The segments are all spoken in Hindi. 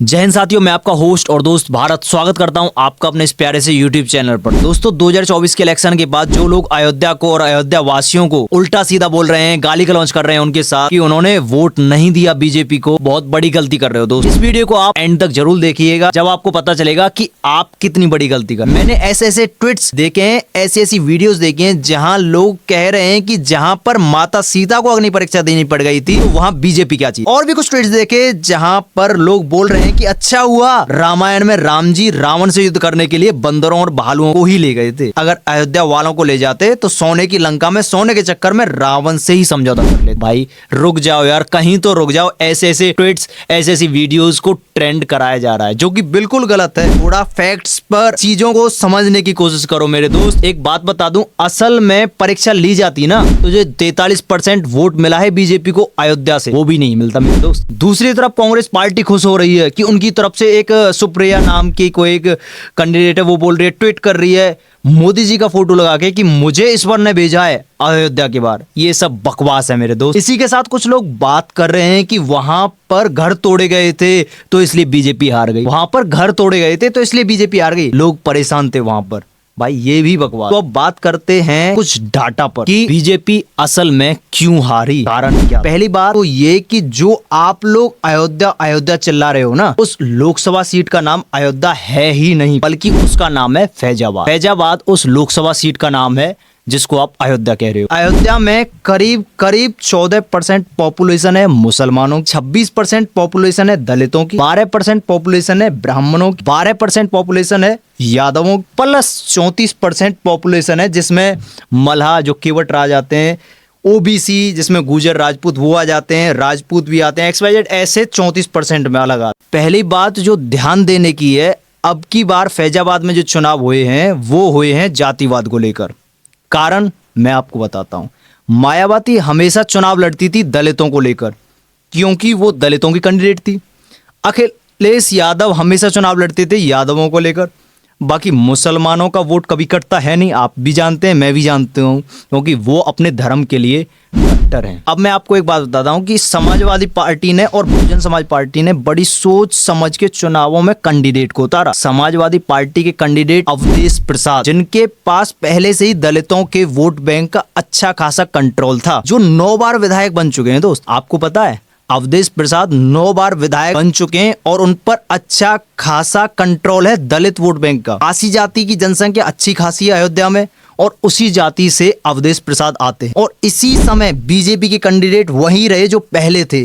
जय हिंद साथियों, मैं आपका होस्ट और दोस्त भारत स्वागत करता हूं आपका अपने इस प्यारे से यूट्यूब चैनल पर। दोस्तों 2024 के इलेक्शन के बाद जो लोग अयोध्या को और अयोध्या वासियों को उल्टा सीधा बोल रहे हैं, गाली गलौज कर रहे हैं उनके साथ कि उन्होंने वोट नहीं दिया बीजेपी को, बहुत बड़ी गलती कर रहे हो दोस्त। इस वीडियो को आप एंड तक जरूर देखिएगा, जब आपको पता चलेगा कि आप कितनी बड़ी गलती कर। मैंने ऐसे ऐसे ट्वीट्स देखे हैं, ऐसी ऐसी वीडियोस देखे हैं जहां लोग कह रहे हैं कि जहां पर माता सीता को अग्नि परीक्षा देनी पड़ गई थी तो वहां बीजेपी क्या चीज। और भी कुछ ट्वीट्स देखे जहां पर लोग बोल रहे हैं कि अच्छा हुआ रामायण में राम जी रावण से युद्ध करने के लिए बंदरों और भालुओं को ही ले गए थे, अगर अयोध्या वालों को ले जाते तो सोने की लंका में सोने के चक्कर में रावण से ही समझौता कर लेते। भाई रुक जाओ यार, कहीं तो रुक जाओ। ऐसे ऐसे ट्वीट्स, ऐसे ऐसी वीडियोस को ट्रेंड कराया जा रहा है जो कि बिल्कुल गलत है। थोड़ा फैक्ट्स पर चीजों को समझने की कोशिश करो मेरे दोस्त। एक बात बता दूं, असल में परीक्षा ली जाती ना तो जो 43% वोट मिला है बीजेपी को अयोध्या से, वो भी नहीं मिलता मेरे दोस्त। दूसरी तरफ कांग्रेस पार्टी खुश हो रही है कि उनकी तरफ से एक सुप्रिया नाम की कोई एक कैंडिडेट है, वो बोल रही है, ट्वीट कर रही है मोदी जी का फोटो लगा के कि मुझे ईश्वर ने भेजा है अयोध्या के बाहर। ये सब बकवास है मेरे दोस्त। इसी के साथ कुछ लोग बात कर रहे हैं कि वहां पर घर तोड़े गए थे तो इसलिए बीजेपी हार गई, वहां पर घर तोड़े गए थे तो इसलिए बीजेपी हार गई, लोग परेशान थे वहां पर। भाई ये भी बकवास। तो अब बात करते हैं कुछ डाटा पर कि बीजेपी असल में क्यों हारी, कारण क्या। पहली बात तो ये कि जो आप लोग अयोध्या अयोध्या चिल्ला रहे हो ना, उस लोकसभा सीट का नाम अयोध्या है ही नहीं, बल्कि उसका नाम है फैजाबाद। फैजाबाद उस लोकसभा सीट का नाम है जिसको आप अयोध्या कह रहे हो। अयोध्या में करीब 14% पॉपुलेशन है मुसलमानों की, 26% पॉपुलेशन है दलितों की, 12% पॉपुलेशन है ब्राह्मणों की, 12% पॉपुलेशन है यादवों, प्लस 34% पॉपुलेशन है जिसमें मल्हा जो केवट राज आते हैं, ओबीसी जिसमें गुजर राजपूत वो आ जाते हैं, राजपूत भी आते हैं, XYZ ऐसे 34% में अलग आते। पहली बात जो ध्यान देने की है, अब की बार फैजाबाद में जो चुनाव हुए हैं वो हुए हैं जातिवाद को लेकर। कारण मैं आपको बताता हूं। मायावती हमेशा चुनाव लड़ती थी दलितों को लेकर, क्योंकि वो दलितों की कैंडिडेट थी। अखिलेश यादव हमेशा चुनाव लड़ते थे यादवों को लेकर। बाकी मुसलमानों का वोट कभी कटता है नहीं, आप भी जानते हैं, मैं भी जानती हूं, क्योंकि वो अपने धर्म के लिए कट्टर हैं। अब मैं आपको एक बात बताता हूं कि समाजवादी पार्टी ने और बहुजन समाज पार्टी ने बड़ी सोच समझ के चुनावों में कैंडिडेट को उतारा। समाजवादी पार्टी के कैंडिडेट अवधेश प्रसाद, जिनके पास पहले से ही दलितों के वोट बैंक का अच्छा खासा कंट्रोल था, जो 9 बार विधायक बन चुके हैं दोस्त। आपको पता है अवधेश प्रसाद 9 बार विधायक बन चुके हैं और उन पर अच्छा खासा कंट्रोल है दलित वोट बैंक का। आसी जाति की जनसंख्या अच्छी खासी है अयोध्या में और उसी जाति से अवधेश प्रसाद आते हैं। और इसी समय बीजेपी के कैंडिडेट वही रहे जो पहले थे,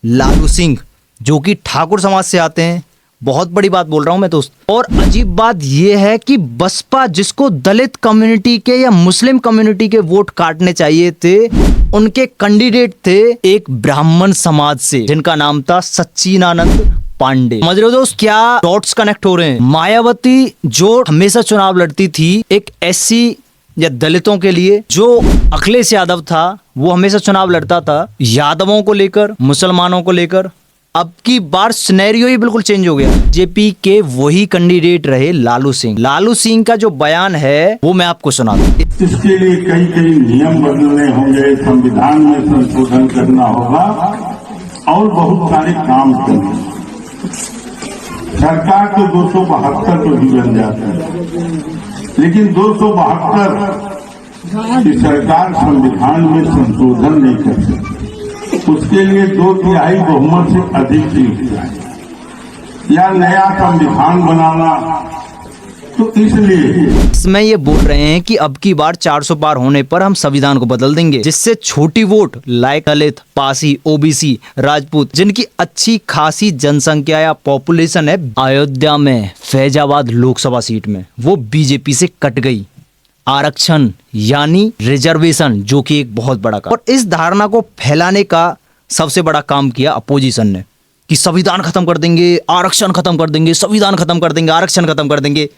लालू सिंह, जो कि ठाकुर समाज से आते हैं। बहुत बड़ी बात बोल रहा हूं मैं दोस्त। और अजीब बात यह है कि बसपा, जिसको दलित कम्युनिटी के या मुस्लिम कम्युनिटी के वोट काटने चाहिए थे, उनके कैंडिडेट थे एक ब्राह्मण समाज से जिनका नाम था सच्चिदानंद पांडे। समझ रहे हो दोस्त, क्या डॉट्स कनेक्ट हो रहे हैं। मायावती जो हमेशा चुनाव लड़ती थी एक SC या दलितों के लिए, जो अखिलेश यादव था वो हमेशा चुनाव लड़ता था यादवों को लेकर, मुसलमानों को लेकर। अब की बार सिनेरियो ही बिल्कुल चेंज हो गया। बीजेपी के वही कैंडिडेट रहे लालू सिंह। लालू सिंह का जो बयान है वो मैं आपको सुना दूं। इसके लिए कई नियम बदलने होंगे, संविधान में संशोधन करना होगा और बहुत सारे काम करने। सरकार तो 272 तो ही बन जाता है, लेकिन 272 की सरकार संविधान में संशोधन नहीं कर सकती। उसके लिए 2/3 बहुमत से अधिक सीट चाहिए या नया संविधान बनाना। तो इसलिए इसमें ये बोल रहे हैं कि अब की बार 400 पार होने पर हम संविधान को बदल देंगे, जिससे छोटी won't like Dalit, Pasi, OBC, Rajput, जिनकी अच्छी खासी जनसंख्या या पॉपुलेशन है अयोध्या में फैजाबाद लोकसभा सीट में, वो बीजेपी से कट गई। आरक्षण यानी रिजर्वेशन, जो कि एक बहुत बड़ा काम। और इस धारणा को फैलाने का सबसे बड़ा काम किया अपोजिशन ने कि संविधान खत्म कर देंगे, आरक्षण खत्म कर देंगे, संविधान खत्म कर देंगे, आरक्षण खत्म कर देंगे।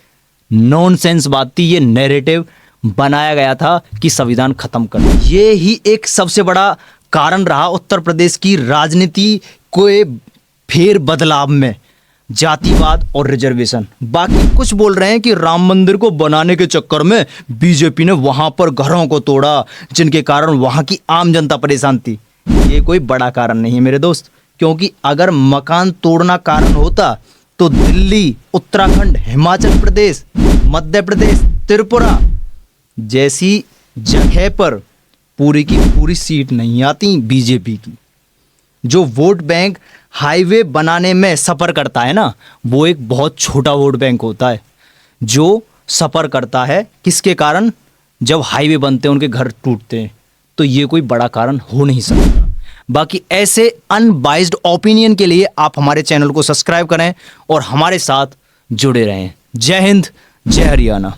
नॉनसेंस बात थी, ये नैरेटिव बनाया गया था कि संविधान खत्म कर दें। ये ही एक सबसे बड़ा कारण रहा उत्तर प्रदेश की राजनीति को फेर बदलाव में, जातिवाद और रिजर्वेशन। बाकी कुछ बोल रहे हैं कि राम मंदिर को बनाने के चक्कर में बीजेपी ने वहां पर घरों को तोड़ा, जिनके कारण वहां की आम जनता परेशान थी। ये कोई बड़ा कारण नहीं है मेरे दोस्त, क्योंकि अगर मकान तोड़ना कारण होता तो दिल्ली, उत्तराखंड, हिमाचल प्रदेश, मध्य प्रदेश, त्रिपुरा जैसी जगह पर पूरी की पूरी सीट नहीं आती बीजेपी की। जो वोट बैंक हाईवे बनाने में सफ़र करता है ना, वो एक बहुत छोटा वोट बैंक होता है जो सफ़र करता है किसके कारण, जब हाईवे बनते हैं उनके घर टूटते हैं, तो ये कोई बड़ा कारण हो नहीं सकता। बाकी ऐसे अनबाइज्ड ओपिनियन के लिए आप हमारे चैनल को सब्सक्राइब करें और हमारे साथ जुड़े रहें। जय हिंद, जय हरियाणा।